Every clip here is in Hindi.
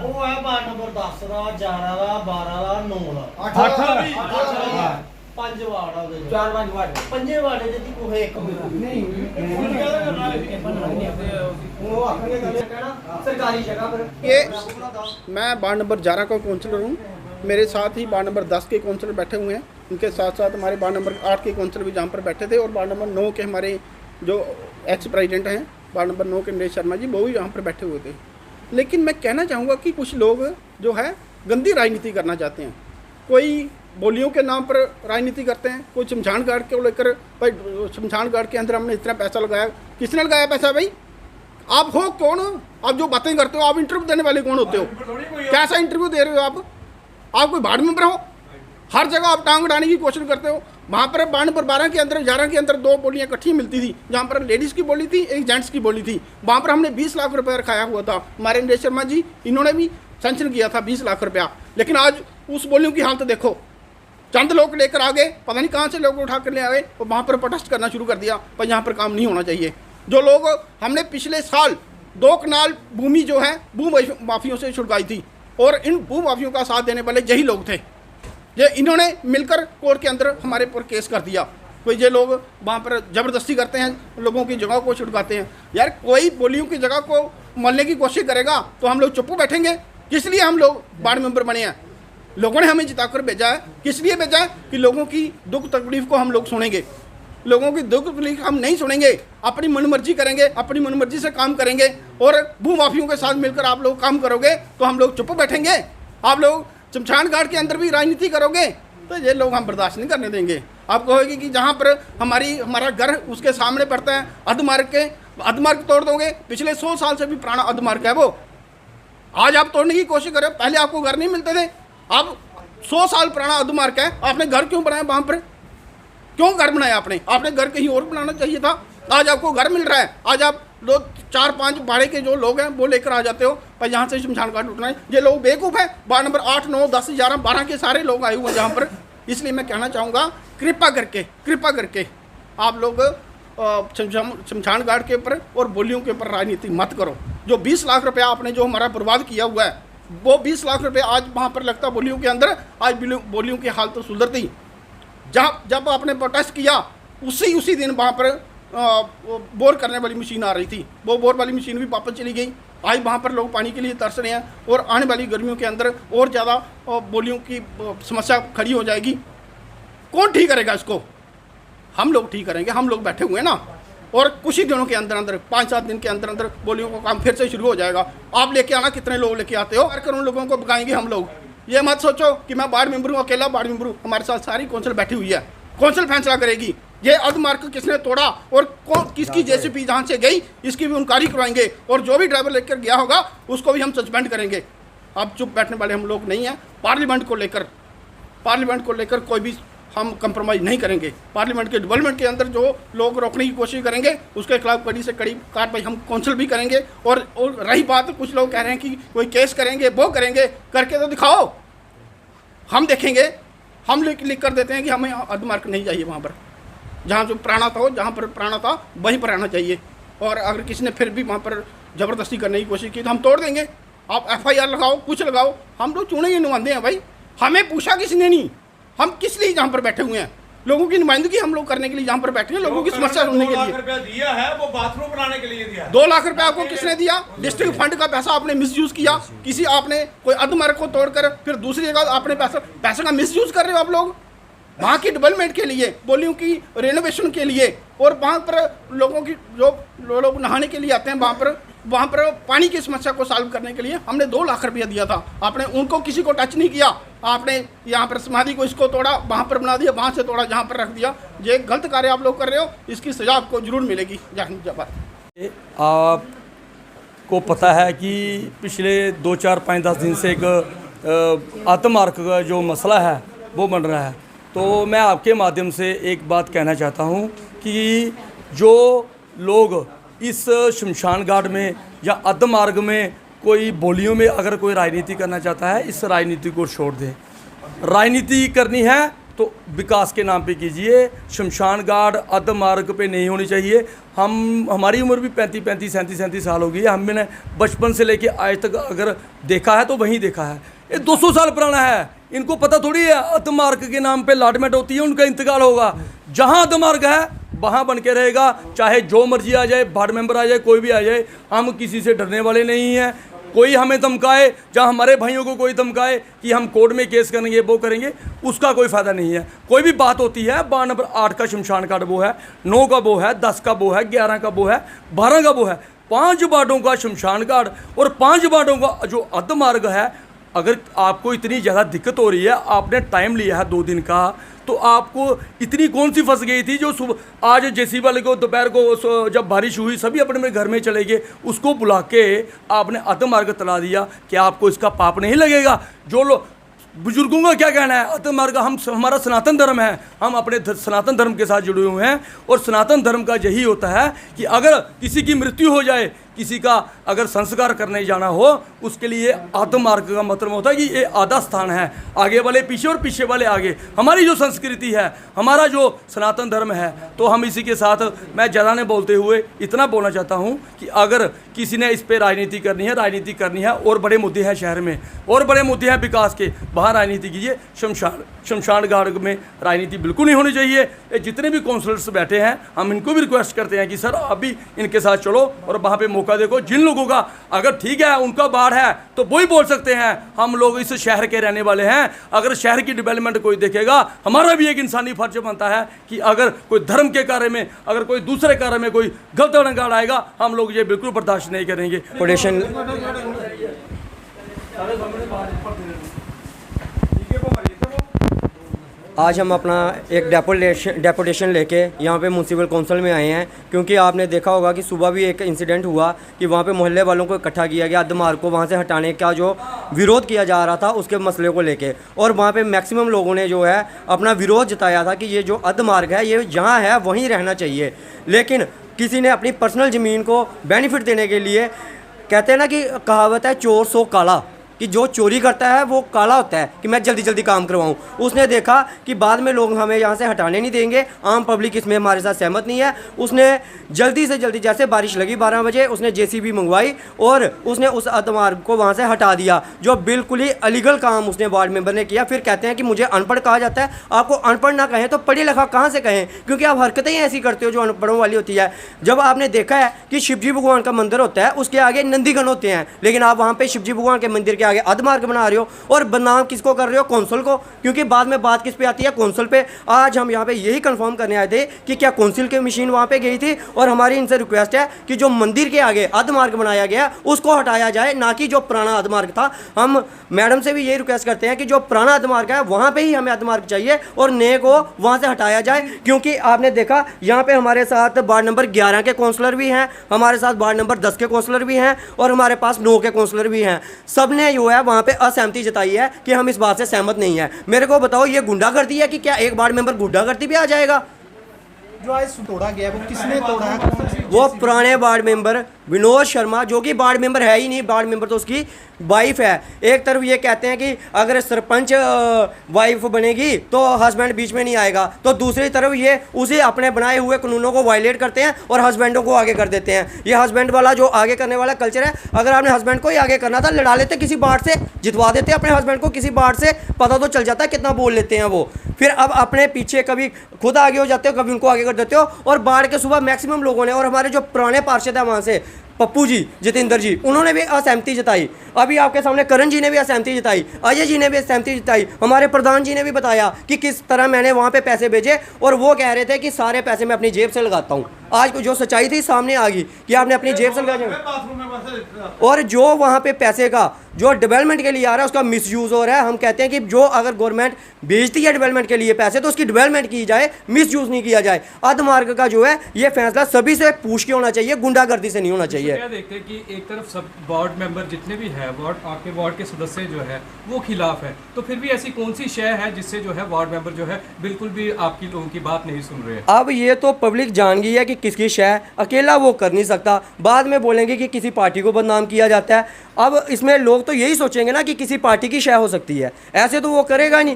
ਉਹ ਹੈ ਵਾਰਡ ਨੰਬਰ 10 ਦਾ 11 ਦਾ 12 ਦਾ 9 ਦਾ 8 ਦਾ ਵੀ 8 ਦਾ ਪੰਜ ਵਾਰਡ ਆ ਉਹਦੇ ਵਿੱਚ। 4-5 ਵਾਰਡ ਪੰਜੇ ਵਾਰਡ ਦੇ ਦੀ ਕੋਈ ਇੱਕ ਨਹੀਂ ਉਹ ਆਖਣਗੇ ਗੱਲ ਕਹਿਣਾ सरकारी जगह पर ये मैं वार्ड नंबर 11 का काउंसलर हूँ। मेरे साथ ही वार्ड नंबर 10 के काउंसलर बैठे हुए हैं। उनके साथ साथ हमारे वार्ड नंबर 8 के काउंसलर भी जहाँ पर बैठे थे, और वार्ड नंबर 9 के हमारे जो एक्स प्रेसिडेंट हैं वार्ड नंबर 9 के नरेश शर्मा जी, वो भी यहाँ पर बैठे हुए थे। लेकिन मैं कहना चाहूँगा कि कुछ लोग जो है गंदी राजनीति करना चाहते हैं। कोई बोलियों के नाम पर राजनीति करते हैं, कोई शमशान घाट को लेकर, भाई शमशान घाट के अंदर हमने इतना पैसा लगाया, किसने लगाया पैसा भाई? आप हो कौन? आप जो बातें करते हो, आप इंटरव्यू देने वाले कौन होते हो? कैसा इंटरव्यू दे रहे हो आप? आप कोई वार्ड मेंबर हो? हर जगह आप टांग अड़ाने की कोशिश करते हो। वहाँ पर वार्ड नंबर 12 के अंदर 11 के अंदर 2 बोलियाँ इकट्ठी मिलती थी, जहाँ पर लेडीज़ की बोली थी, एक जेंट्स की बोली थी। वहाँ पर हमने 20 लाख रुपये रखाया हुआ था। हमारे नरेश शर्मा जी, इन्होंने भी सेंक्शन किया था 20 लाख रुपया। लेकिन आज उस बोलियों की हालत देखो, चंद लोग लेकर आ गए, पता नहीं कहाँ से लोग उठा कर ले आए और वहाँ पर प्रोटेस्ट करना शुरू कर दिया, पर यहाँ पर काम नहीं होना चाहिए। जो लोग हमने पिछले साल 2 कनाल भूमि जो है भू माफियों से छुड़वाई थी, और इन भू माफियों का साथ देने वाले यही लोग थे। ये इन्होंने मिलकर कोर्ट के अंदर हमारे पर केस कर दिया। कोई ये लोग वहाँ पर ज़बरदस्ती करते हैं, लोगों की जगह को छुड़वाते हैं। यार कोई बोलियों की जगह को मलने की कोशिश करेगा तो हम लोग चुप बैठेंगे? किस लिए हम लोग वार्ड मेंबर बने हैं? लोगों ने हमें जिताकर भेजा है। किस लिए भेजा है? कि लोगों की दुख तकलीफ को हम लोग सुनेंगे। लोगों की दुख तकलीफ हम नहीं सुनेंगे, अपनी मनमर्जी करेंगे, अपनी मनमर्जी से काम करेंगे, और भू माफियों के साथ मिलकर आप लोग काम करोगे तो हम लोग चुप बैठेंगे? आप लोग शमशान घाट के अंदर भी राजनीति करोगे तो ये लोग हम बर्दाश्त नहीं करने देंगे। आप कहोगे कि जहाँ पर हमारा घर उसके सामने पड़ता है, अधमार्ग तोड़ दोगे। पिछले 100 साल से भी पुराना अधमार्ग है वो, आज आप तोड़ने की कोशिश करो। पहले आपको घर नहीं मिलते थे, अब 100 साल पुराना अधमार्ग है, आपने घर क्यों बनाया? वहाँ पर क्यों घर बनाया आपने घर कहीं और बनाना चाहिए था। आज आपको घर मिल रहा है, आज आप 2, 4, 5 भाड़े के जो लोग हैं वो लेकर आ जाते हो, पर यहाँ से शमशान घाट उठना है। ये लोग बेवकूफ़ है। वार्ड नंबर 8, 9, 10, 11, 12 के सारे लोग आए हुए हैं यहाँ पर। इसलिए मैं कहना चाहूँगा, कृपा करके आप लोग शमशान घाट के ऊपर और बोलियों के ऊपर राजनीति मत करो। जो 20 लाख रुपया आपने जो हमारा बर्बाद किया हुआ है, वो 20 लाख रुपये आज वहाँ पर लगता बोलियों के अंदर, आज बोलियों की हालत तो सुधरती। जब आपने प्रोटेस्ट किया उसी दिन वहाँ पर बोर करने वाली मशीन आ रही थी, वो बोर वाली मशीन भी वापस चली गई। आज वहाँ पर लोग पानी के लिए तरस रहे हैं, और आने वाली गर्मियों के अंदर और ज़्यादा बोलियों की समस्या खड़ी हो जाएगी। कौन ठीक करेगा इसको? हम लोग ठीक करेंगे। हम लोग बैठे हुए हैं ना, और कुछ ही दिनों के अंदर 5-7 दिन के अंदर बोलियों का काम फिर से शुरू हो जाएगा। आप लेके आना, कितने लोग लेके आते हो, कर उन लोगों को भगाएंगे हम लोग। ये मत सोचो कि मैं वार्ड मेंबर हूँ, अकेला वार्ड मेंबर हूँ। हमारे साथ सारी कौंसिल बैठी हुई है, कौंसिल फैसला करेगी ये अधमार्ग किसने तोड़ा और किसकी जेसीबी जहाँ से गई, इसकी भी इंक्वायरी करवाएंगे, और जो भी ड्राइवर लेकर गया होगा उसको भी हम सस्पेंड करेंगे। अब चुप बैठने वाले हम लोग नहीं हैं। पार्लियामेंट को लेकर कोई भी हम कंप्रोमाइज़ नहीं करेंगे। पार्लियामेंट के डेवलपमेंट के अंदर जो लोग रोकने की कोशिश करेंगे उसके खिलाफ कड़ी से कड़ी कार्रवाई हम कौंसिल भी करेंगे। और रही बात, कुछ लोग कह रहे हैं कि कोई केस करेंगे, वो करेंगे, करके तो दिखाओ, हम देखेंगे। हम लिख कर देते हैं कि हमें अधमार्ग नहीं चाहिए। वहाँ पर जहाँ जो प्राणा था वहीं पर रहना चाहिए। और अगर किसी ने फिर भी वहाँ पर ज़बरदस्ती करने की कोशिश की तो हम तोड़ देंगे। आप FIR लगाओ, कुछ लगाओ, हम लोग चुने ही नुमाइंदे हैं भाई। हमें पूछा किसने नहीं, हम किस लिए जहाँ पर बैठे हुए हैं? लोगों की नुमाइंदगी हम लोग करने के लिए जहाँ पर बैठे हैं, लोगों की समस्या सुनने के लिए। 2 लाख रुपया दिया है, वो बाथरूम बनाने के लिए दिया। 2 लाख रुपया आपको किसने दिया? डिस्ट्रिक्ट फंड का पैसा आपने मिसयूज किया। किसी आपने कोई अधमार्ग को तोड़कर फिर दूसरी जगह आपने पैसे का मिसयूज कर रहे हो आप लोग, वहाँ की डेवलपमेंट के लिए, बोलियों की रेनोवेशन के लिए, और वहाँ पर लोगों की जो लोग नहाने के लिए आते हैं वहाँ पर पानी की समस्या को सॉल्व करने के लिए हमने 2 लाख रुपया दिया था। आपने उनको किसी को टच नहीं किया। आपने यहाँ पर समाधि को इसको तोड़ा, वहाँ पर बना दिया, वहाँ से तोड़ा, जहाँ पर रख दिया। ये गलत कार्य आप लोग कर रहे हो, इसकी सजा आपको जरूर मिलेगी। जय हिंद, जय भारत। आपको पता है कि पिछले 2, 4, 5, 10 दिन से एक अधमार्ग का जो मसला है वो बन रहा है। तो मैं आपके माध्यम से एक बात कहना चाहता हूँ कि जो लोग इस शमशान घाट में या अधमार्ग में कोई बोलियों में अगर कोई राजनीति करना चाहता है, इस राजनीति को छोड़ दे। राजनीति करनी है तो विकास के नाम पे कीजिए। शमशान घाट अधमार्ग पे नहीं होनी चाहिए। हमारी उम्र भी 35 साल हो गई है। हमने बचपन से लेके आज तक अगर देखा है तो वहीं देखा है। ये 200 साल पुराना है। इनको पता थोड़ी है अधमार्ग के नाम पे लाटमेट होती है, उनका इंतकाल होगा। जहाँ अधमार्ग है वहाँ बन के रहेगा, चाहे जो मर्जी आ जाए, वार्ड मेंबर आ जाए, कोई भी आ जाए। हम किसी से डरने वाले नहीं हैं। कोई हमें धमकाए, जहाँ हमारे भाइयों को कोई धमकाए कि हम कोर्ट में केस करेंगे, वो करेंगे, उसका कोई फ़ायदा नहीं है। कोई भी बात होती है, वार्ड नंबर 8 का शमशान घाट वो है, 9 का वो है, 10 का वो है, 11 का वो है, 12 का वो है। 5 वार्डों का शमशान घाट और 5 वार्डों का जो अधमार्ग है। अगर आपको इतनी ज़्यादा दिक्कत हो रही है, आपने टाइम लिया है 2 दिन का, तो आपको इतनी कौन सी फंस गई थी जो सुबह आज जेसी वाले को दोपहर को जब बारिश हुई सभी अपने अपने घर में चले गए, उसको बुला के आपने अधमार्ग तला दिया। क्या आपको इसका पाप नहीं लगेगा? जो लोग बुजुर्गों का क्या कहना है, अधमार्ग हमारा सनातन धर्म है, हम अपने सनातन धर्म के साथ जुड़े हुए हैं। और सनातन धर्म का यही होता है कि अगर किसी की मृत्यु हो जाए, किसी का अगर संस्कार करने जाना हो, उसके लिए अधमार्ग का मतलब होता है कि ये आधा स्थान है, आगे वाले पीछे और पीछे वाले आगे। हमारी जो संस्कृति है, हमारा जो सनातन धर्म है, तो हम इसी के साथ मैं ज़्यादा नहीं बोलते हुए इतना बोलना चाहता हूँ कि अगर किसी ने इस पर राजनीति करनी है और बड़े मुद्दे हैं शहर में, और बड़े मुद्दे हैं विकास के, वहाँ राजनीति कीजिए। शमशान घाट में राजनीति बिल्कुल नहीं होनी चाहिए। ये जितने भी काउंसलर्स बैठे हैं, हम इनको भी रिक्वेस्ट करते हैं कि सर आप भी इनके साथ चलो और वहाँ पे मौका देखो। जिन लोगों का अगर ठीक है, उनका बाढ़ है, तो वही बोल सकते हैं। हम लोग इस शहर के रहने वाले हैं। अगर शहर की डेवलपमेंट कोई देखेगा, हमारा भी एक इंसानी फर्ज बनता है कि अगर कोई धर्म के कार्य में, अगर कोई दूसरे कार्य में कोई गलत रंगाड़ आएगा, हम लोग ये बिल्कुल बर्दाश्त नहीं करेंगे। आज हम अपना एक डेपुटेशन लेके यहाँ पे म्यूनसिपल काउंसिल में आए हैं, क्योंकि आपने देखा होगा कि सुबह भी एक इंसिडेंट हुआ कि वहाँ पे मोहल्ले वालों को इकट्ठा किया गया, अधमार्ग को वहाँ से हटाने का जो विरोध किया जा रहा था उसके मसले को लेके, और वहाँ पे मैक्सिमम लोगों ने जो है अपना विरोध जताया था कि ये जो अधमार्ग है ये जहाँ है वहीं रहना चाहिए। लेकिन किसी ने अपनी पर्सनल ज़मीन को बेनिफिट देने के लिए, कहते हैं ना कि कहावत है चोर सो काला, कि जो चोरी करता है वो काला होता है कि मैं जल्दी जल्दी काम करवाऊं। उसने देखा कि बाद में लोग हमें यहाँ से हटाने नहीं देंगे, आम पब्लिक इसमें हमारे साथ सहमत नहीं है। उसने जल्दी से जल्दी, जैसे बारिश लगी 12 बजे, उसने जेसीबी मंगवाई और उसने उस अधमार्ग को वहाँ से हटा दिया, जो बिल्कुल ही अलीगल काम उसने वार्ड मेंबर ने किया। फिर कहते हैं कि मुझे अनपढ़ कहा जाता है। आपको अनपढ़ ना कहें तो पढ़े लिखा कहाँ से कहें, क्योंकि आप हरकतें ही ऐसी करते हो जो अनपढ़ों वाली होती है। जब आपने देखा है कि शिवजी भगवान का मंदिर होता है, उसके आगे नंदीगण होते हैं, लेकिन आप वहाँ पर शिवजी भगवान के मंदिर के आगे अधमार्ग बना रहे हो और बदनाम किसको कर रहे हो? कौंसिल को, क्योंकि बाद में बात किस पे आती है? कौंसिल पे। आज हम यहाँ पे यही कंफर्म करने आए थे कि क्या कौंसिल की मशीन वहाँ पे गई थी, और हमारी इनसे रिक्वेस्ट है कि जो मंदिर के आगे अधमार्ग बनाया गया उसको हटाया जाए, ना कि जो पुराना अधमार्ग था। हम मैडम से भी यही रिक्वेस्ट करते हैं कि जो पुराना अधमार्ग है वहाँ पर ही हमें अधमार्ग चाहिए और नए को वहाँ से हटाया जाए। क्योंकि आपने देखा यहाँ पे हमारे साथ वार्ड नंबर 11 के काउंसलर भी हैं, हमारे साथ वार्ड नंबर 10 के काउंसलर भी हैं और हमारे पास 9 के काउंसलर भी हैं। सब ने जो है वहाँ पे असहमति जताई है कि हम इस बात से सहमत नहीं है। मेरे को बताओ, ये गुंडागर्दी है कि क्या एक वार्ड मेंबर गुंडागर्दी पे आ जाएगा? जो आज तोड़ा गया वो किसने तोड़ा है? वो पुराने वार्ड मेंबर विनोद शर्मा, जो कि वार्ड मेंबर है ही नहीं, वार्ड मेंबर तो उसकी वाइफ है। एक तरफ ये कहते हैं कि अगर सरपंच वाइफ बनेगी तो हस्बैंड बीच में नहीं आएगा, तो दूसरी तरफ ये उसे अपने बनाए हुए कानूनों को वायलेट करते हैं और हस्बैंडों को आगे कर देते हैं। ये हस्बैंड वाला जो आगे करने वाला कल्चर है। अगर आपने हस्बैंड को ही आगे करना था, लड़ा लेते किसी बार से, जितवा देते अपने हस्बैंड को किसी बार से, पता तो चल जाता है कितना बोल लेते हैं वो। फिर अब अपने पीछे कभी खुद आगे हो जाते हो, कभी उनको आगे कर देते हो। और बाढ़ के सुबह मैक्सिमम लोगों ने, और हमारे जो पुराने पार्षद है वहाँ से पप्पू जी, जितेंद्र जी, उन्होंने भी असहमति जताई। अभी आपके सामने करण जी ने भी असहमति जताई, अजय जी ने भी असहमति जताई, हमारे प्रधान जी ने भी बताया कि किस तरह मैंने वहाँ पे पैसे भेजे, और वो कह रहे थे कि सारे पैसे मैं अपनी जेब से लगाता हूँ। आज को जो सच्चाई थी सामने आ गई कि आपने अपनी जेब से लगाया, और जो वहाँ पे पैसे का जो डेवलपमेंट के लिए आ रहा है उसका मिसयूज़ हो रहा है। हम कहते हैं कि जो अगर गवर्नमेंट भेजती है डेवलपमेंट के लिए पैसे, तो उसकी डेवलपमेंट की जाए, मिसयूज़ नहीं किया जाए। अधमार्ग का जो है ये फैसला सभी से पूछ के होना चाहिए, गुंडागर्दी से नहीं होना चाहिए। क्या देखते हैं कि एक तरफ सब वार्ड मेंबर जितने भी है, वार्ड आपके वार्ड के सदस्य जो है वो खिलाफ है, तो फिर भी ऐसी कौन सी शय है जिससे जो है वार्ड मेंबर जो है बिल्कुल भी आपकी लोगों की बात नहीं सुन रहे हैं? अब ये तो पब्लिक जान गई है कि किसकी शय, अकेला वो कर नहीं सकता। बाद में बोलेंगे कि किसी पार्टी पार्टी को बदनाम किया जाता है। अब इसमें लोग तो यही सोचेंगे ना कि किसी पार्टी की शय हो सकती है, ऐसे तो वो करेगा नहीं।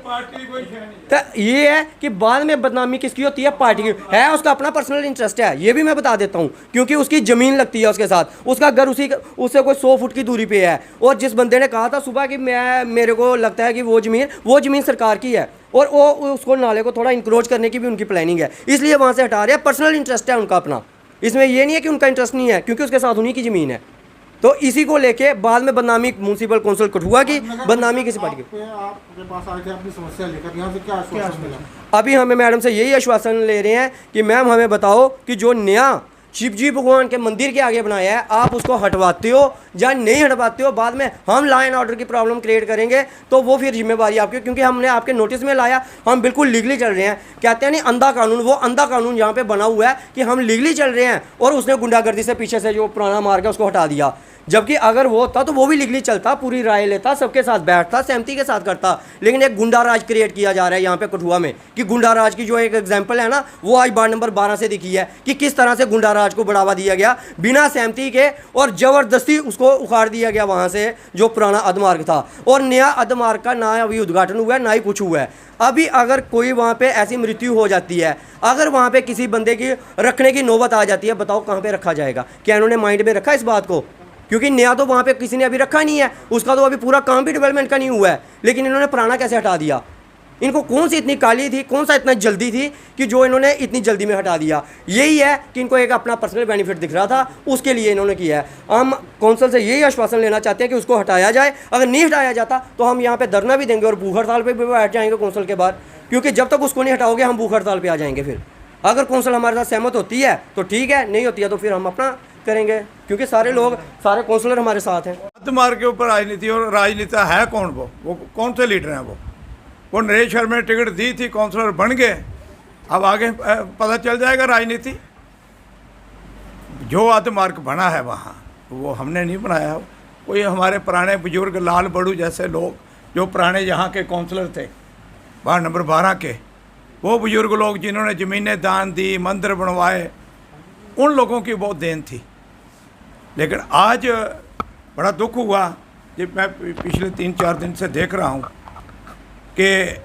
तो ये है कि बाद में बदनामी किसकी होती है, पार्टी की है, उसका अपना पर्सनल इंटरेस्ट है, ये भी मैं बता देता हूँ, क्योंकि उसकी ज़मीन लगती है उसके साथ, उसका घर उससे कोई 100 फुट की दूरी पे है। और जिस बंदे ने कहा था सुबह कि मेरे को लगता है कि वो ज़मीन सरकार की है, और वो उसको नाले को थोड़ा इंक्रोच करने की भी उनकी प्लानिंग है, इसलिए वहाँ से हटा रहे हैं। पर्सनल इंटरेस्ट है उनका अपना, इसमें ये नहीं है कि उनका इंटरेस्ट नहीं है, क्योंकि उसके साथ उन्हीं की ज़मीन है। तो इसी को लेके बाद में बदनामी म्यूनसिपल कौंसिल कठुआ की, बदनामी किसी पार्टी की। आपके पास आए थे अपनी समस्या लेकर, यहाँ से क्या आश्वासन मिला? अभी हमें मैडम से यही आश्वासन ले रहे हैं कि मैम हमें बताओ कि जो नया शिव जी भगवान के मंदिर के आगे बनाया है, आप उसको हटवाते हो या नहीं हटवाते हो, बाद में हम लॉ एंड ऑर्डर की प्रॉब्लम क्रिएट करेंगे, तो वो फिर जिम्मेवारी आपकी, क्योंकि हमने आपके नोटिस में लाया, हम बिल्कुल लीगली चल रहे हैं। कहते हैं नहीं अंधा कानून, वो अंधा कानून यहाँ पे बना हुआ है कि हम लीगली चल रहे हैं, और उसने गुंडागर्दी से पीछे से जो पुराना मार्ग है उसको हटा दिया। जबकि अगर वो होता तो वो भी लीगली चलता, पूरी राय लेता, सबके साथ बैठता, सहमति के साथ करता। लेकिन एक गुंडा राज क्रिएट किया जा रहा है यहाँ पे कठुआ में, कि गुंडा राज की जो एक एग्जांपल है ना, वो आज वार्ड नंबर 12 से दिखी है कि किस तरह से गुंडा राज को बढ़ावा दिया गया बिना सहमति के, और ज़बरदस्ती उसको उखाड़ दिया गया वहाँ से जो पुराना अधमार्ग था। और नया अधमार्ग का ना अभी उद्घाटन हुआ है, ना ही कुछ हुआ है। अभी अगर कोई वहाँ पे ऐसी मृत्यु हो जाती है, अगर वहाँ पे किसी बंदे की रखने की नौबत आ जाती है, बताओ कहाँ पे रखा जाएगा? क्या इन्होंने माइंड में रखा इस बात को? क्योंकि नया तो वहाँ पे किसी ने अभी रखा नहीं है, उसका तो अभी पूरा काम भी डेवलपमेंट का नहीं हुआ है, लेकिन इन्होंने पुराना कैसे हटा दिया? इनको कौन सी इतनी काली थी, कौन सा इतना जल्दी थी कि जो इन्होंने इतनी जल्दी में हटा दिया? यही है कि इनको एक अपना पर्सनल बेनिफिट दिख रहा था, उसके लिए इन्होंने किया है। हम कौंसिल से यही आश्वासन लेना चाहते हैं कि उसको हटाया जाए। अगर नहीं हटाया जाता तो हम यहाँ पे धरना भी देंगे और भूख हड़ताल पे भी बैठ जाएंगे कौंसिल के बाहर, क्योंकि जब तक उसको नहीं हटाओगे हम भूख हड़ताल पे आ जाएंगे। फिर अगर कौंसिल हमारे साथ सहमत होती है तो ठीक है, नहीं होती है तो फिर हम अपना करेंगे, क्योंकि सारे लोग, सारे कौंसलर हमारे साथ हैं। अधमार्ग के ऊपर राजनीति, और राजनेता है कौन? वो कौन से लीडर हैं? वो नरेश शर्मा ने टिकट दी थी, काउंसलर बन गए, अब आगे पता चल जाएगा राजनीति। जो अधमार्ग बना है वहाँ, वो हमने नहीं बनाया, कोई हमारे पुराने बुजुर्ग लाल बड़ू जैसे लोग, जो पुराने यहाँ के काउंसलर थे वार्ड नंबर 12 के, वो बुजुर्ग लोग जिन्होंने ज़मीनें दान दी, मंदिर बनवाए, उन लोगों की बहुत देन थी। लेकिन आज बड़ा दुख हुआ जब मैं पिछले 3-4 दिन से देख रहा हूँ कि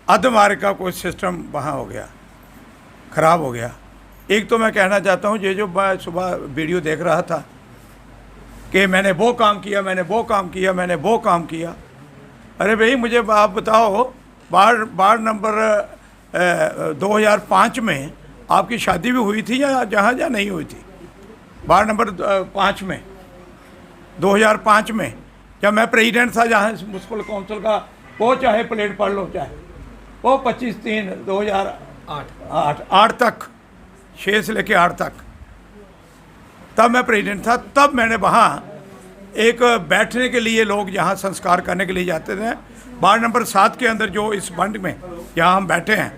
अधमार्ग का कोई सिस्टम वहाँ हो गया, ख़राब हो गया। एक तो मैं कहना चाहता हूँ, ये जो मैं सुबह वीडियो देख रहा था कि मैंने वो काम किया, मैंने वो काम किया, मैंने वो काम किया, अरे भाई मुझे आप बताओ, वार्ड नंबर 2005 में आपकी शादी भी हुई थी या जहाँ नहीं हुई थी? वार्ड नंबर 5 में 2005 में जब मैं प्रेसिडेंट था, जहाँ म्यूनसिपल काउंसिल का, वो चाहे प्लेट पढ़ लो, चाहे वो 25/3/2008 तक, 6 से लेके 8 तक, तब मैं प्रेसिडेंट था। तब मैंने वहाँ एक बैठने के लिए लोग जहाँ संस्कार करने के लिए जाते थे, वार्ड नंबर 7 के अंदर जो इस बंड में जहाँ हम बैठे हैं,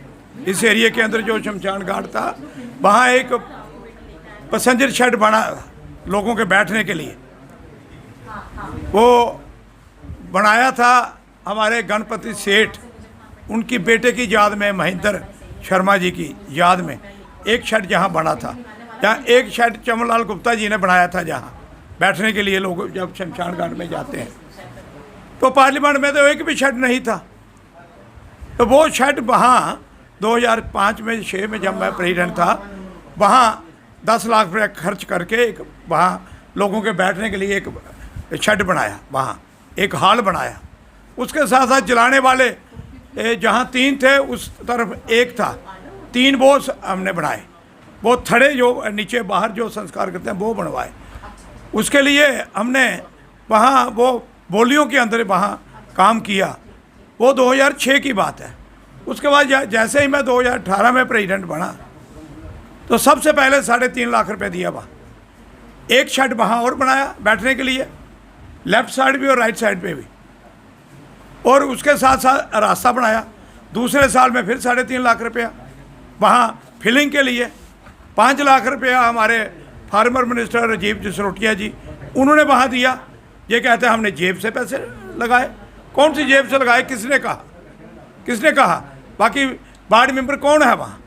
इस एरिया के अंदर जो शमशान घाट था, वहाँ एक पैसेंजर शेड बना लोगों के बैठने के लिए, वो बनाया था हमारे गणपति सेठ, उनकी बेटे की याद में, महेंद्र शर्मा जी की याद में एक शेड जहाँ बना था। जहाँ एक शेड चमनलाल गुप्ता जी ने बनाया था, जहाँ बैठने के लिए लोग जब शमशान घाट में जाते हैं। तो पार्लियामेंट में तो एक भी शेड नहीं था। तो वो शेड वहाँ 2005 में 6 में जब मैं प्रेसिडेंट था, वहाँ 10 लाख रुपये खर्च करके एक वहाँ लोगों के बैठने के लिए एक शेड बनाया, वहाँ एक हॉल बनाया। उसके साथ साथ जलाने वाले जहाँ 3 थे, उस तरफ एक था, 3 वो हमने बनाए। वो थड़े जो नीचे बाहर जो संस्कार करते हैं वो बनवाए। उसके लिए हमने वहाँ वो बोलियों के अंदर वहाँ काम किया। वो 2006 की बात है। उसके बाद जैसे ही मैं 2018 में प्रेसिडेंट बना, तो सबसे पहले 3.5 लाख रुपए दिया वहाँ। एक शेड वहाँ और बनाया बैठने के लिए, लेफ़्ट साइड भी और राइट साइड पे भी, और उसके साथ साथ रास्ता बनाया। दूसरे साल में फिर 3.5 लाख रुपया वहाँ फिलिंग के लिए। 5 लाख रुपया हमारे फार्मर मिनिस्टर राजीव जसरोटिया जी, उन्होंने वहाँ दिया। ये कहते हैं हमने जेब से पैसे लगाए। कौन सी जेब से लगाए? किसने कहा? किसने कहा? बाकी वार्ड मेंबर कौन है वहाँ?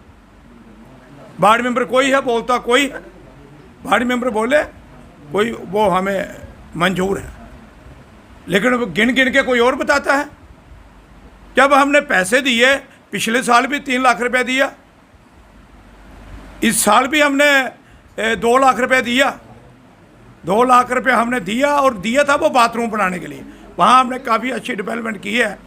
वार्ड मेंबर कोई है? बोलता कोई है? वार्ड मेंबर बोले कोई वो हमें मंजूर है, लेकिन वो गिन गिन के कोई और बताता है। जब हमने पैसे दिए, पिछले साल भी 3 लाख रुपए दिया, इस साल भी हमने 2 लाख रुपए दिया। 2 लाख रुपए हमने दिया, और दिया था वो बाथरूम बनाने के लिए। वहाँ हमने काफ़ी अच्छी डेवलपमेंट की है,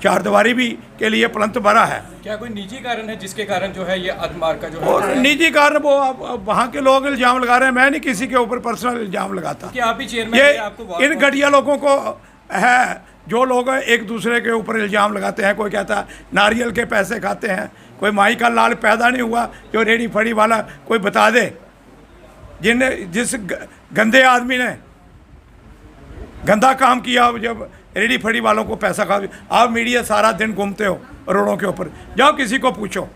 4 दीवारी भी के लिए प्लंथ भरा है। क्या कोई निजी कारण है जिसके कारण जो है ये अधमार्ग का जो और है? निजी कारण वो अब वहाँ के लोग इल्ज़ाम लगा रहे हैं, मैं नहीं किसी के ऊपर पर्सनल इल्ज़ाम लगाता। कि आप ही चेयरमैन ये हैं, आपको वार्ड इन घटिया लोगों को है जो लोग एक दूसरे के ऊपर इल्ज़ाम लगाते हैं। कोई कहता है नारियल के पैसे खाते हैं, कोई माई का लाल पैदा नहीं हुआ जो रेडी फड़ी वाला कोई बता दे। जिस गंदे आदमी ने गंदा काम किया, जब रेडी फड़ी वालों को पैसा खा। आप मीडिया सारा दिन घूमते हो रोडों के ऊपर, जाओ किसी को पूछो,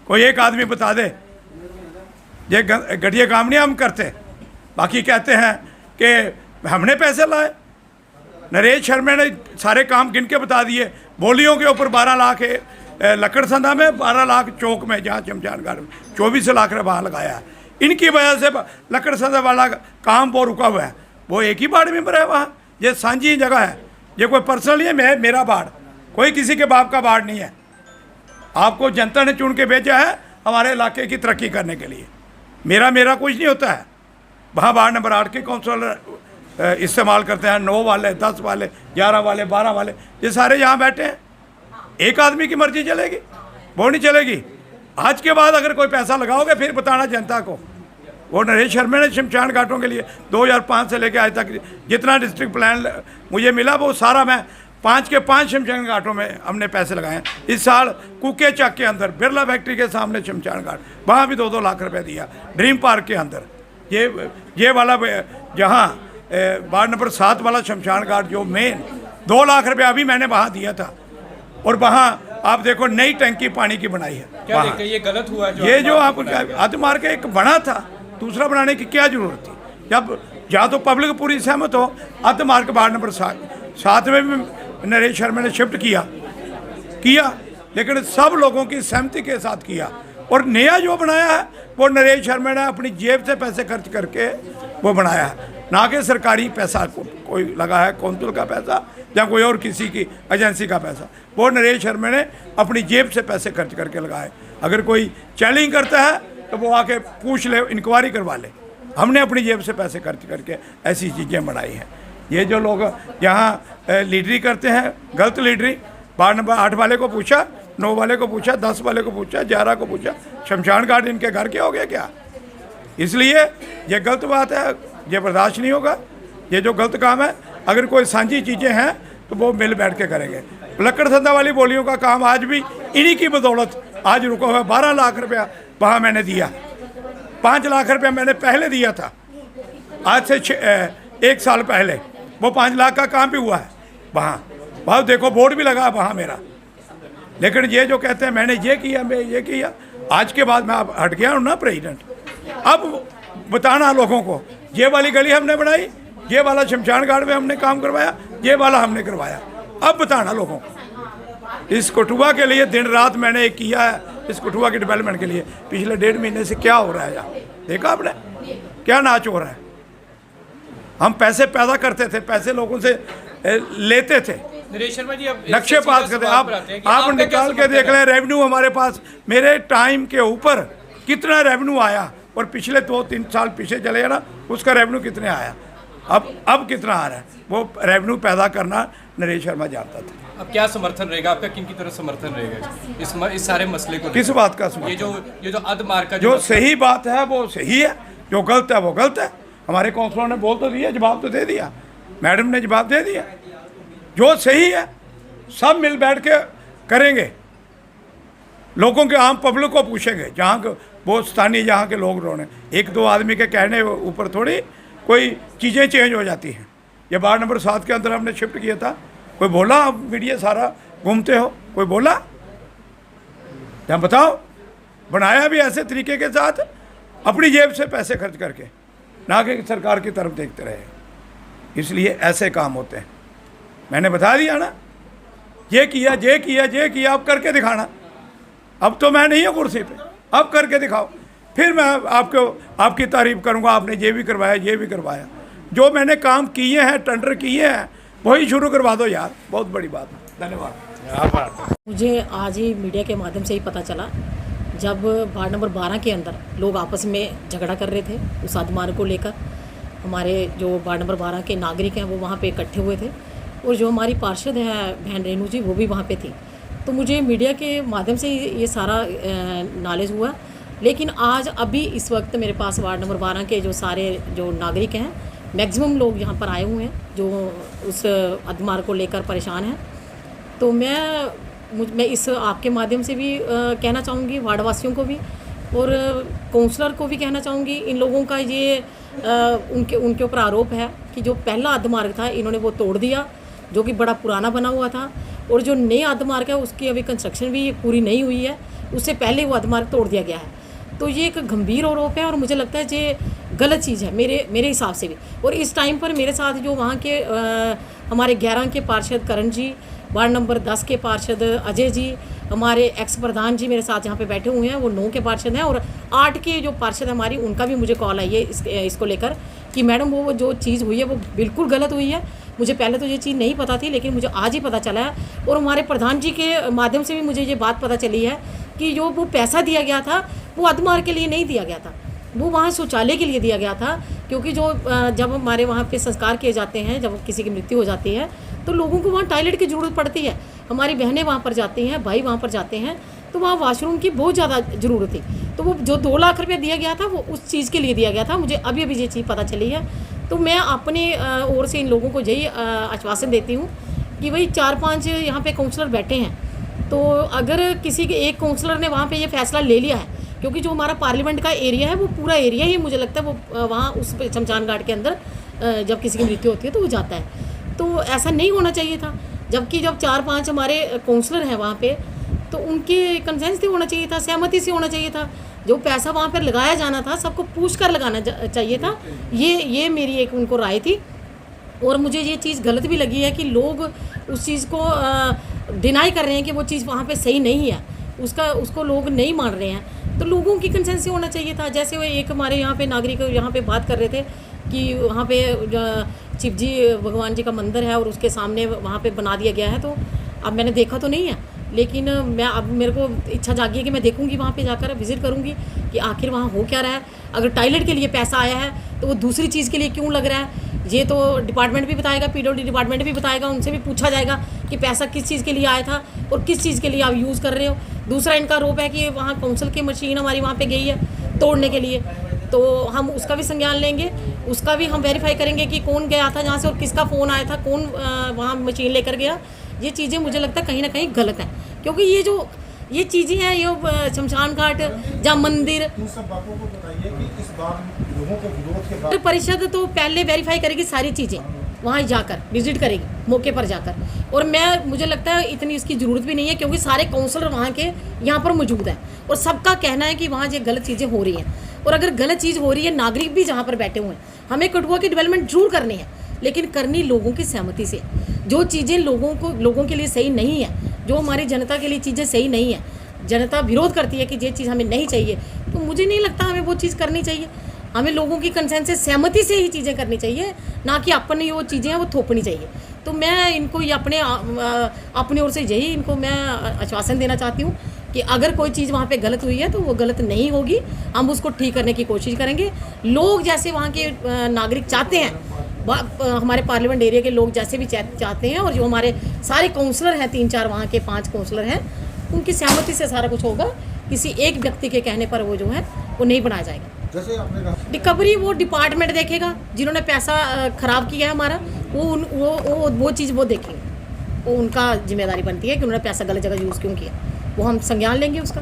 कोई एक आदमी बता दे ये घटिया काम नहीं हम करते। बाकी कहते हैं कि हमने पैसे लाए। नरेश शर्मा ने सारे काम गिन के बता दिए। बोलियों के ऊपर 12 लाख है, लकड़संदा में 12 लाख, चौक में जहाँ शमशान घाट में 24 लाख रुपये वहाँ लगाया है। इनकी वजह से लकड़संदा वाला काम वो रुका हुआ है। वो एक ही वार्ड मेंबर है वहाँ, ये सांझी जगह है, ये कोई पर्सनल नहीं है। मेरा वार्ड, कोई किसी के बाप का वार्ड नहीं है। आपको जनता ने चुन के भेजा है हमारे इलाके की तरक्की करने के लिए। मेरा कुछ नहीं होता है। वहाँ वार्ड नंबर 8 के काउंसलर इस्तेमाल करते हैं, 9 वाले, 10 वाले, 11 वाले, 12 वाले, ये सारे यहाँ बैठे हैं। एक आदमी की मर्जी चलेगी, वो नहीं चलेगी। आज के बाद अगर कोई पैसा लगाओगे फिर बताना जनता को। वो नरेश शर्मा ने शमशान घाटों के लिए 2005 से लेकर आज तक जितना डिस्ट्रिक्ट प्लान मुझे मिला वो सारा मैं 5 के 5 शमशान घाटों में हमने पैसे लगाए हैं। इस साल कुके चक के अंदर बिरला फैक्ट्री के सामने शमशान घाट, वहाँ भी 2-2 लाख रुपए दिया। ड्रीम पार्क के अंदर ये वाला जहाँ वार्ड नंबर 7 वाला शमशान घाट जो मेन 2 लाख रुपये अभी मैंने वहाँ दिया था। और वहाँ आप देखो नई टंकी पानी की बनाई है। क्या देखते हैं ये गलत हुआ है? ये जो आप अधमार्ग एक बना था, दूसरा बनाने की क्या जरूरत थी? जब या तो पब्लिक पूरी सहमत हो। अधमार्ग वार्ड नंबर 7 में भी नरेश शर्मा ने शिफ्ट किया, लेकिन सब लोगों की सहमति के साथ किया। और नया जो बनाया है वो नरेश शर्मा ने अपनी जेब से पैसे खर्च करके वो बनाया है, ना कि सरकारी पैसा कोई लगा है, कौंसिल का पैसा या कोई और किसी की एजेंसी का पैसा। वो नरेश शर्मा ने अपनी जेब से पैसे खर्च करके लगाए। अगर कोई चैलेंज करता है तो वो आके पूछ ले, इंक्वायरी करवा ले। हमने अपनी जेब से पैसे खर्च करके ऐसी चीज़ें बनाई हैं। ये जो लोग यहाँ लीडरी करते हैं, गलत लीडरी, वार्ड नंबर 8 वाले को पूछा, 9 वाले को पूछा, 10 वाले को पूछा, 11 को पूछा, शमशान घाट इनके घर के हो गए क्या? इसलिए ये गलत बात है, ये बर्दाश्त नहीं होगा। ये जो गलत काम है, अगर कोई साझी चीज़ें हैं तो वो मिल बैठ के करेंगे। लकड़संदा वाली बोलियों का काम आज भी इन्हीं की बदौलत आज रुका हुआ है। 12 लाख रुपया वहाँ मैंने दिया, 5 लाख रुपया मैंने पहले दिया था, आज से 1 साल पहले। वो 5 लाख का काम भी हुआ है वहाँ देखो बोर्ड भी लगा वहाँ मेरा। लेकिन ये जो कहते हैं मैंने ये किया, मैं ये किया, आज के बाद मैं अब हट गया हूँ ना प्रेसिडेंट। अब बताना लोगों को, ये वाली गली हमने बनाई, ये वाला शमशान घाट में हमने काम करवाया, ये वाला हमने करवाया। अब बताना लोगों को। इस कठुआ के लिए दिन रात मैंने एक किया है, इस कठुआ के डेवलपमेंट के लिए। पिछले 1.5 महीने से क्या हो रहा है यहाँ देखा आपने, क्या नाच हो रहा है? हम पैसे पैदा करते थे, पैसे लोगों से लेते थे, नरेश शर्मा जी अब नक्शे पास करते। आप निकाल के देख लें रेवेन्यू हमारे पास, मेरे टाइम के ऊपर कितना रेवेन्यू आया, और पिछले 2-3 साल पीछे चले गए ना, उसका रेवेन्यू कितने आया, अब कितना आ रहा है। वो रेवेन्यू पैदा करना नरेश शर्मा जानता था। अब क्या समर्थन रहेगा आपका, किन की तरफ समर्थन रहेगा इस सारे मसले को? किस बात का समर्थन? ये जो अधमार्ग का जो सही बात है वो सही है, जो गलत है वो गलत है। हमारे काउंसलर ने बोल तो दिया, जवाब तो दे दिया, मैडम ने जवाब दे दिया। जो सही है सब मिल बैठ के करेंगे, लोगों के आम पब्लिक को पूछेंगे, जहाँ वो स्थानीय जहाँ के लोग रोने। 1-2 आदमी के कहने ऊपर थोड़ी कोई चीज़ें चेंज हो जाती हैं। ये वार्ड नंबर 7 के अंदर हमने शिफ्ट किया था, कोई बोला? आप मीडिया सारा घूमते हो, कोई बोला? क्या बताओ? बनाया भी ऐसे तरीके के साथ, अपनी जेब से पैसे खर्च करके, ना कि सरकार की तरफ देखते रहे। इसलिए ऐसे काम होते हैं। मैंने बता दिया ना, ये किया, ये किया, ये किया, अब करके दिखाना। अब तो मैं नहीं हूँ कुर्सी पे, अब करके दिखाओ। फिर मैं आपकी तारीफ़ करूँगा, आपने ये भी करवाया। जो मैंने काम किए हैं, टेंडर किए हैं, वही शुरू करवा दो यार, बहुत बड़ी बात है। धन्यवाद। मुझे आज ही मीडिया के माध्यम से ही पता चला, जब वार्ड नंबर 12 के अंदर लोग आपस में झगड़ा कर रहे थे उस आदमार्ग को लेकर। हमारे जो वार्ड नंबर 12 के नागरिक हैं वो वहाँ पे इकट्ठे हुए थे, और जो हमारी पार्षद है बहन रेणु जी, वो भी वहाँ पे थी। तो मुझे मीडिया के माध्यम से ये सारा नॉलेज हुआ। लेकिन आज अभी इस वक्त मेरे पास वार्ड नंबर 12 के जो सारे जो नागरिक हैं, मैक्सिमम लोग यहाँ पर आए हुए हैं जो उस आदमार्ग को लेकर परेशान हैं। तो मैं इस आपके माध्यम से भी कहना चाहूँगी वार्डवासियों को भी, और काउंसलर को भी कहना चाहूँगी। इन लोगों का ये उनके ऊपर आरोप है कि जो पहला आदमार्ग था इन्होंने वो तोड़ दिया, जो कि बड़ा पुराना बना हुआ था, और जो नए आदमार्ग है उसकी अभी कंस्ट्रक्शन भी पूरी नहीं हुई है, उससे पहले वो आदमार्ग तोड़ दिया गया है। तो ये एक गंभीर आरोप है, और मुझे लगता है ये गलत चीज़ है मेरे हिसाब से भी। और इस टाइम पर मेरे साथ जो वहाँ के हमारे 11 के पार्षद करण जी, वार्ड नंबर 10 के पार्षद अजय जी, हमारे एक्स प्रधान जी मेरे साथ यहाँ पे बैठे हुए हैं, वो 9 के पार्षद हैं, और 8 के जो पार्षद हमारी, उनका भी मुझे कॉल आई है इसको लेकर कि मैडम वो जो चीज़ हुई है वो बिल्कुल गलत हुई है। मुझे पहले तो ये चीज़ नहीं पता थी, लेकिन मुझे आज ही पता चला है। और हमारे प्रधान जी के माध्यम से भी मुझे ये बात पता चली है कि जो वो पैसा दिया गया था वो आदमार्ग के लिए नहीं दिया गया था, वो वहाँ शौचालय के लिए दिया गया था। क्योंकि जो जब हमारे वहाँ पे संस्कार किए जाते हैं, जब किसी की मृत्यु हो जाती है, तो लोगों को वहाँ टॉयलेट की ज़रूरत पड़ती है। हमारी बहनें वहाँ पर जाती हैं, भाई वहाँ पर जाते हैं, तो वहाँ वॉशरूम की बहुत ज़्यादा ज़रूरत थी। तो वो जो 2 लाख रुपया दिया गया था वो उस चीज़ के लिए दिया गया था। मुझे अभी ये चीज़ पता चली है। तो मैं अपनी ओर से इन लोगों को यही आश्वासन देती हूँ कि भाई 4-5 यहाँ पे काउंसलर बैठे हैं, तो अगर किसी के एक काउंसलर ने वहाँ पे ये फैसला ले लिया है, क्योंकि जो हमारा पार्लियामेंट का एरिया है वो पूरा एरिया ही मुझे लगता है वो वहाँ उस शमशान घाट के अंदर जब किसी की मृत्यु होती है तो वो जाता है। तो ऐसा नहीं होना चाहिए था। जबकि जब 4-5 हमारे काउंसलर हैं वहाँ पे, तो उनके कंसेंस से होना चाहिए था, सहमति से होना चाहिए था। जो पैसा वहाँ पर लगाया जाना था सबको पूछ कर लगाना चाहिए था। ये मेरी एक उनको राय थी। और मुझे ये चीज़ गलत भी लगी है कि लोग उस चीज़ को डिनाई कर रहे हैं कि वो चीज़ वहाँ पे सही नहीं है, उसको लोग नहीं मान रहे हैं। तो लोगों की कंसेंस से होना चाहिए था। जैसे वो एक हमारे यहाँ पे नागरिक यहाँ पे बात कर रहे थे कि वहाँ पे शिव जी भगवान जी का मंदिर है और उसके सामने वहाँ पे बना दिया गया है। तो अब मैंने देखा तो नहीं है, लेकिन अब मेरे को इच्छा जागी है कि मैं देखूंगी, वहाँ पे जाकर विज़िट करूँगी कि आखिर वहाँ हो क्या रहा है। अगर टॉयलेट के लिए पैसा आया है तो वो दूसरी चीज़ के लिए क्यों लग रहा है, ये तो डिपार्टमेंट भी बताएगा, पीडब्ल्यूडी डिपार्टमेंट भी बताएगा। उनसे भी पूछा जाएगा कि पैसा किस चीज़ के लिए आया था और किस चीज़ के लिए आप यूज़ कर रहे हो। दूसरा इनका आरोप है कि वहाँ काउंसिल की मशीन हमारी वहाँ पे गई है तोड़ने के लिए, तो हम उसका भी संज्ञान लेंगे, उसका भी हम वेरीफाई करेंगे कि कौन गया था जहाँ से और किसका फ़ोन आया था, कौन वहाँ मशीन लेकर गया। ये चीज़ें मुझे लगता है कहीं ना कहीं गलत हैं, क्योंकि ये चीज़ें हैं, ये शमशान घाट जहाँ मंदिर, इन सब बातों को बताइए कि इस बार लोगों के विरोध के बाद परिषद तो पहले वेरीफाई करेगी सारी चीज़ें, वहाँ जाकर विजिट करेगी मौके पर जाकर। और मुझे लगता है इतनी इसकी ज़रूरत भी नहीं है, क्योंकि सारे काउंसलर वहाँ के यहाँ पर मौजूद हैं और सबका कहना है कि वहाँ ये गलत चीज़ें हो रही हैं। और अगर गलत चीज़ हो रही है, नागरिक भी जहाँ पर बैठे हुए हैं, हमें कठुआ की डेवलपमेंट जरूर करनी है, लेकिन करनी लोगों की सहमति से। जो चीज़ें लोगों के लिए सही नहीं है, जो हमारी जनता के लिए चीज़ें सही नहीं है, जनता विरोध करती है कि ये चीज़ हमें नहीं चाहिए, तो मुझे नहीं लगता हमें वो चीज़ करनी चाहिए। हमें लोगों की कंसेंसस सहमति से ही चीज़ें करनी चाहिए, ना कि अपनी वो चीज़ें हैं वो थोपनी चाहिए। तो मैं इनको ये अपनी ओर से यही इनको मैं आश्वासन देना चाहती हूँ कि अगर कोई चीज़ वहाँ पे गलत हुई है तो वो गलत नहीं होगी, हम उसको ठीक करने की कोशिश करेंगे। लोग जैसे वहाँ के नागरिक चाहते हैं, हमारे पार्लियामेंट एरिया के लोग जैसे भी चाहते हैं, और जो हमारे सारे काउंसलर हैं, 3-4 वहाँ के 5 काउंसलर हैं, उनकी सहमति से सारा कुछ होगा। किसी एक व्यक्ति के कहने पर वो जो है वो नहीं बनाया जाएगा। जैसे आपने कहा रिकवरी वो डिपार्टमेंट देखेगा, जिन्होंने पैसा ख़राब किया है हमारा, वो चीज़ वो देखेंगे, वो उनका जिम्मेदारी बनती है कि उन्होंने पैसा गलत जगह यूज़ क्यों किया, वो हम संज्ञान लेंगे उसका।